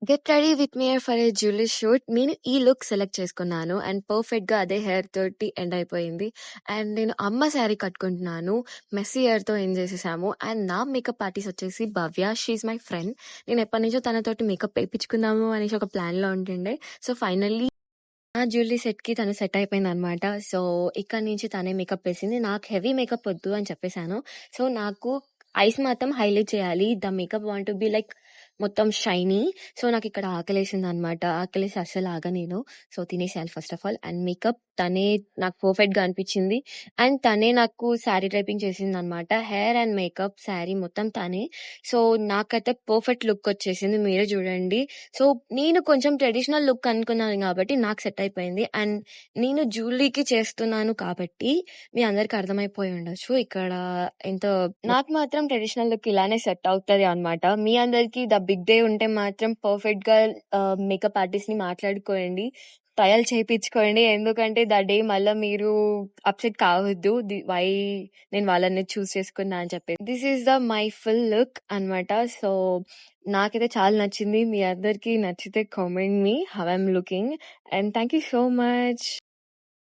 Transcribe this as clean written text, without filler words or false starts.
Get ready with me for a jewellery shoot. నేను ఈ look select చేసుకున్నాను and పర్ఫెక్ట్‌గా అదే హెయిర్ తోటి ఎండ్ అయిపోయింది. అండ్ నేను అమ్మ శారీ కట్టుకుంటున్నాను. మెస్సీ హెయిర్‌తో ఎండ్ చేసేసాము. అండ్ నా మేకప్ ఆర్టిస్ట్ వచ్చేసి Bhavya. She is my friend. నేను ఎప్పటినుంచో తనతోటి మేకప్ ఏపిచ్చుకుందాము అనేసి ఒక ప్లాన్‌లో ఉంటుండే. సో, ఫైనల్లీ నా జ్యువెలరీ సెట్‌కి తను సెట్ అయిపోయిందనమాట. సో, ఇక్కడి నుంచి తనే మేకప్ వేసింది. నాకు హెవీ మేకప్ వద్దు అని చెప్పేసాను. సో, నాకు ఐస్ మాత్రం హైలైట్ చేయాలి. The makeup want to be like మొత్తం షైనీ. సో, నాకిక్కడ ఆకలేసిందనమాట. ఆకలేసి అస్సలు ఆగనేను. సో, తినేసేయాలి first of all. And makeup తనే నాకు పర్ఫెక్ట్‌గా అనిపిచ్చింది. అండ్ తనే నాకు శారీ డ్రైపింగ్ చేసిందనమాట. హెయిర్ అండ్ మేకప్, శారీ మొత్తం తనే. సో, నాకైతే పర్ఫెక్ట్ లుక్ వచ్చేసింది. మీరే చూడండి. సో, నేను కొంచెం ట్రెడిషనల్ లుక్ అనుకున్నాను గాబట్టి నాకు సెట్ అయిపోయింది. అండ్ నేను జ్యువెలరీకి చేస్తున్నాను కాబట్టి మీ అందరికి అర్థమైపోయి ఉండొచ్చు. ఇక్కడ ఎంత నాకు మాత్రం ట్రెడిషనల్ లుక్ ఇలానే సెట్ అవుతది అనమాట. మీ అందరికి ద బిగ్ డే ఉంటే మాత్రం పర్ఫెక్ట్‌గా మేకప్ ఆర్టిస్ట్‌ని మాట్లాడుకోండి. ట్రయల్ చేపిచ్చుకోండి. ఎందుకంటే ద డే మళ్ళా మీరు అప్‌సెట్ కావద్దు. వై నేను వాళ్ళని చూజ్ చేసుకున్నా అని చెప్పి. This is the my full look అనమాట. సో, నాకైతే చాలా నచ్చింది. మీ అందరికి నచ్చితే comment me how I am looking. And thank you so much.